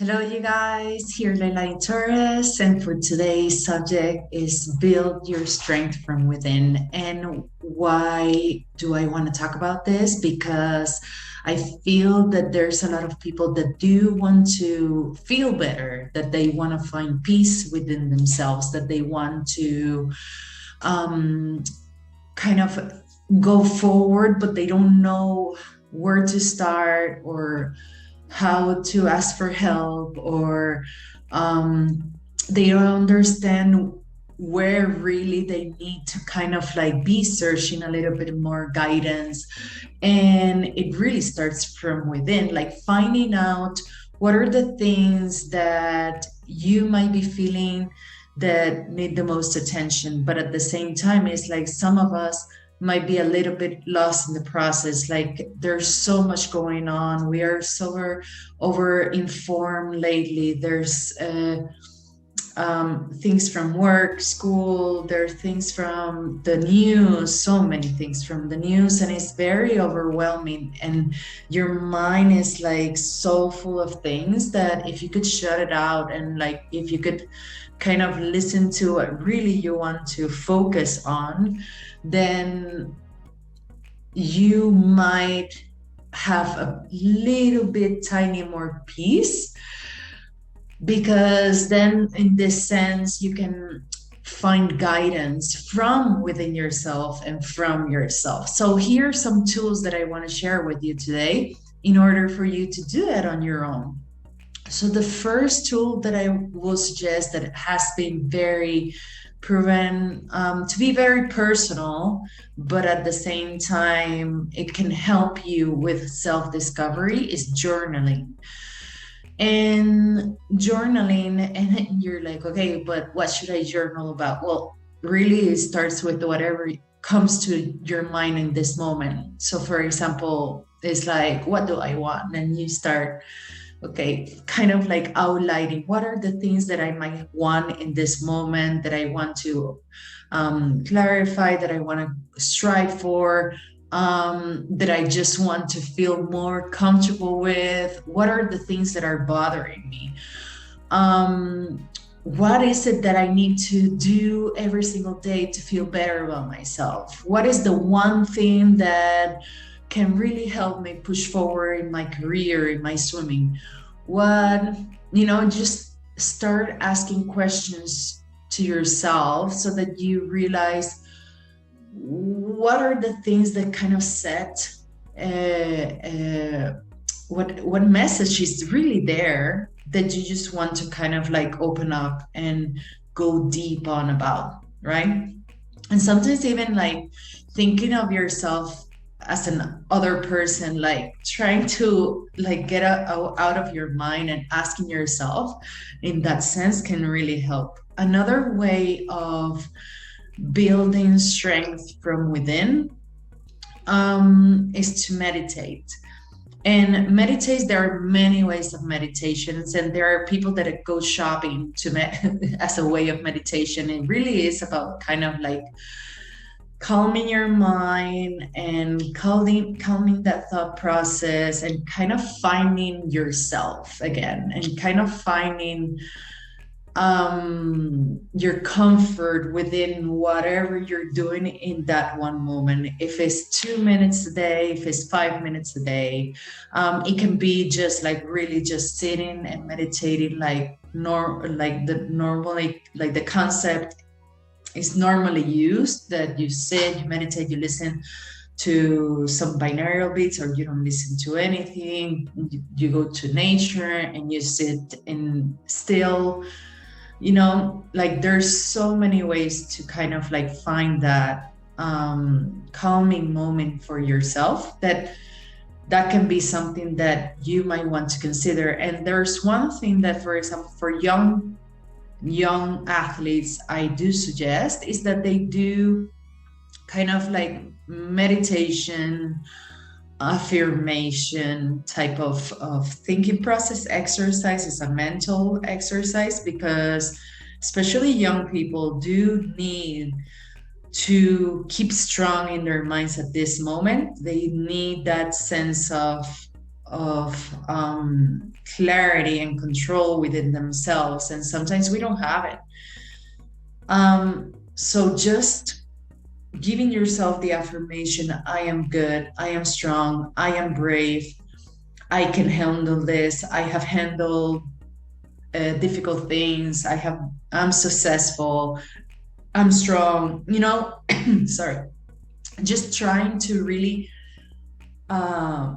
Hello, you guys. Here, Leilani Torres, and for today's subject is build your strength from within. And why do I want to talk about this? Because I feel that there's a lot of people that do want to feel better, that they want to find peace within themselves, that they want to um, kind of go forward, but they don't know where to start or how to ask for help, or um, they don't understand where really they need to kind of like be searching a little bit more guidance. And it really starts from within, like finding out what are the things that you might be feeling that need the most attention. But at the same time, it's like some of us might be a little bit lost in the process. Like there's so much going on. We are so over informed lately. There's things from work, school, there are things from the news, so many things from the news, and it's very overwhelming. And your mind is like so full of things that if you could shut it out and like if you could kind of listen to what really you want to focus on, then you might have a little bit tiny more peace, because then in this sense you can find guidance from within yourself and from yourself. So here are some tools that I want to share with you today in order for you to do that on your own. So the first tool that I will suggest, that has been very proven to be very personal, but at the same time it can help you with self-discovery, is journaling. And journaling, and you're like, okay, but what should I journal about? Well, really it starts with whatever comes to your mind in this moment. So for example, it's like, what do I want? And you start, okay, kind of like outlining what are the things that I might want in this moment, that I want to clarify, that I want to strive for, that I just want to feel more comfortable with. What are the things that are bothering me? What is it that I need to do every single day to feel better about myself? What is the one thing that can really help me push forward in my career, in my swimming? What, just start asking questions to yourself so that you realize what are the things that kind of set what message is really there that you just want to kind of like open up and go deep on about, right? And sometimes even like thinking of yourself as an other person, like trying to like get out of your mind and asking yourself in that sense can really help. Another way of building strength from within is to meditate. And meditate, there are many ways of meditations, and there are people that go shopping as a way of meditation. It really is about kind of like calming your mind and calming that thought process, and kind of finding yourself again, and kind of finding your comfort within whatever you're doing in that one moment. If it's 2 minutes a day, if it's 5 minutes a day, it can be just like really just sitting and meditating, like normally, like the concept is normally used, that you sit, you meditate, you listen to some binaural beats, or you don't listen to anything. You go to nature and you sit in still. Like there's so many ways to kind of like find that calming moment for yourself, that can be something that you might want to consider. And there's one thing that, for example, for young athletes, I do suggest, is that they do kind of like meditation, affirmation type of thinking process. Exercise is a mental exercise, because especially young people do need to keep strong in their minds at this moment. They need that sense of clarity and control within themselves, and sometimes we don't have it. So just giving yourself the affirmation, I am good, I am strong, I am brave, I can handle this, I have handled difficult things, I'm successful, I'm strong, sorry, just trying to really uh,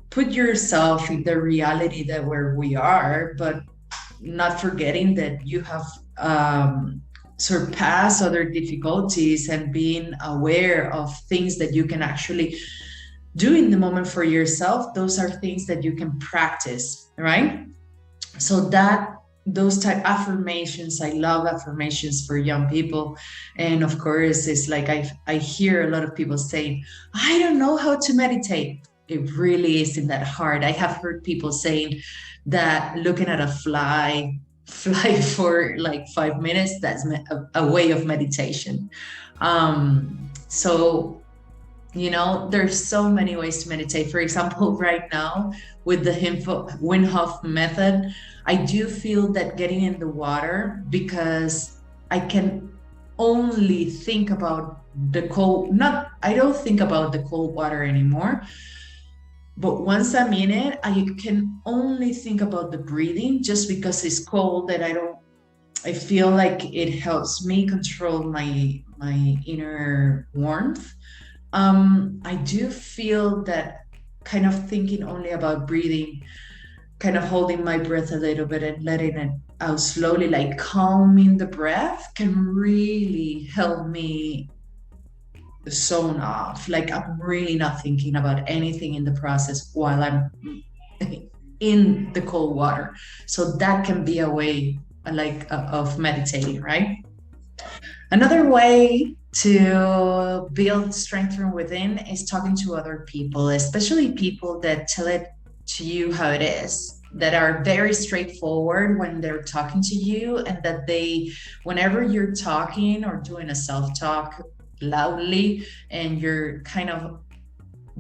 put yourself in the reality that where we are, but not forgetting that you have surpassed other difficulties, and being aware of things that you can actually do in the moment for yourself. Those are things that you can practice, right? So that those type affirmations, I love affirmations for young people. And of course, it's like I hear a lot of people saying, I don't know how to meditate. It really isn't that hard. I have heard people saying that looking at a fly for like 5 minutes, that's a way of meditation. So there's so many ways to meditate. For example, right now with the Wim Hof method, I do feel that getting in the water, because I can only think about the cold, not, I don't think about the cold water anymore. But once I'm in it, I can only think about the breathing, just because it's cold, that I feel like it helps me control my inner warmth. I do feel that kind of thinking only about breathing, kind of holding my breath a little bit and letting it out slowly, like calming the breath, can really help me zone off. Like I'm really not thinking about anything in the process while I'm in the cold water. So that can be a way of meditating, right? Another way to build strength from within is talking to other people, especially people that tell it to you how it is, that are very straightforward when they're talking to you, and that whenever you're talking or doing a self-talk loudly and you're kind of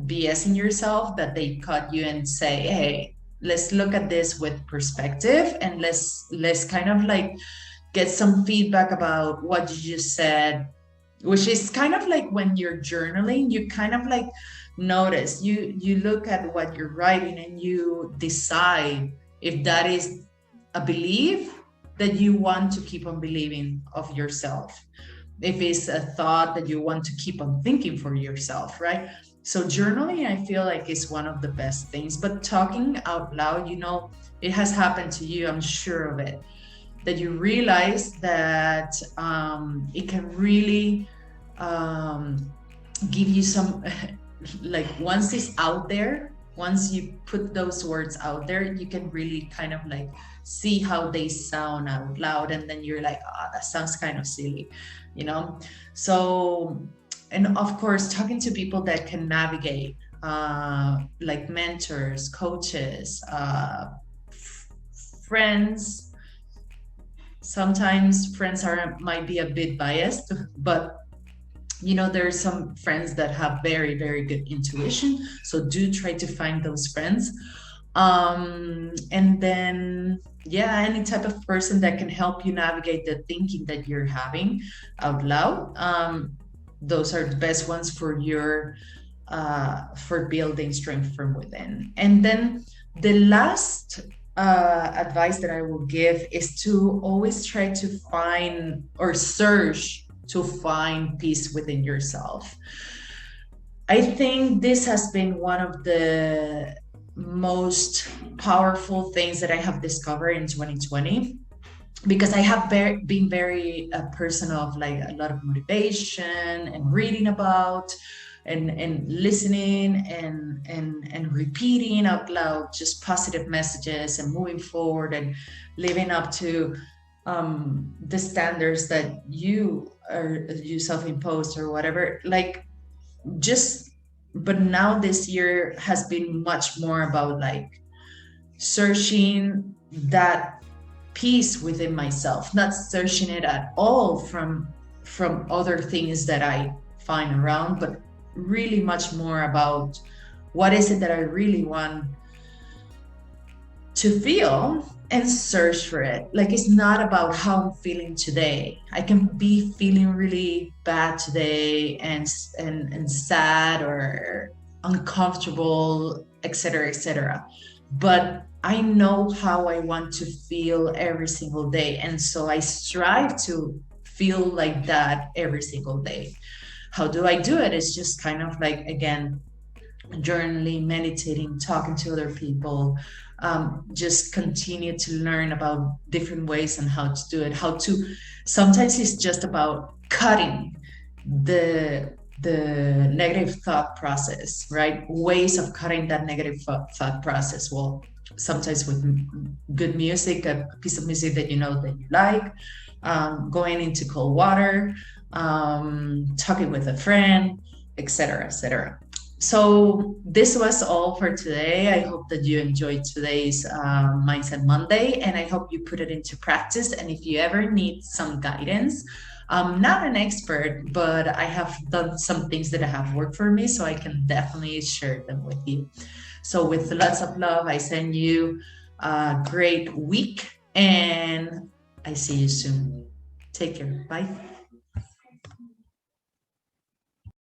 BSing yourself, that they cut you and say, hey, let's look at this with perspective, and let's kind of like get some feedback about what you just said, which is kind of like when you're journaling, you kind of like notice, you look at what you're writing and you decide if that is a belief that you want to keep on believing of yourself, if it's a thought that you want to keep on thinking for yourself, right? So journaling, I feel like, is one of the best things. But talking out loud, it has happened to you, I'm sure of it, that you realize that it can really give you some, like once it's out there, once you put those words out there, you can really kind of like see how they sound out loud. And then you're like, oh, that sounds kind of silly, So, and of course, talking to people that can navigate, like mentors, coaches, friends. Sometimes friends might be a bit biased, but there's some friends that have very, very good intuition. So do try to find those friends. And then, yeah, any type of person that can help you navigate the thinking that you're having out loud. Those are the best ones for building strength from within. And then the last advice that I will give is to always try to find or search to find peace within yourself. I think this has been one of the most powerful things that I have discovered in 2020, because I have been very a person of like a lot of motivation and reading about and listening and repeating out loud just positive messages and moving forward and living up to the standards that you self-imposed or whatever, but now this year has been much more about like searching that peace within myself, not searching it at all from other things that I find around, but really much more about what is it that I really want to feel and search for it. Like it's not about how I'm feeling today. I can be feeling really bad today and sad or uncomfortable, etc., etc. But I know how I want to feel every single day, and so I strive to feel like that every single day. How do I do it? It's just kind of like, again, journaling, meditating, talking to other people, just continue to learn about different ways and how to do it. How to, sometimes it's just about cutting the negative thought process, right? Ways of cutting that negative thought process. Well, sometimes with good music, a piece of music that you know that you like, going into cold water, talking with a friend, etc., etc. So this was all for today. I hope that you enjoyed today's Mindset Monday, and I hope you put it into practice. And if you ever need some guidance, I'm not an expert, but I have done some things that have worked for me, so I can definitely share them with you. So with lots of love, I send you a great week, and I see you soon. Take care. Bye.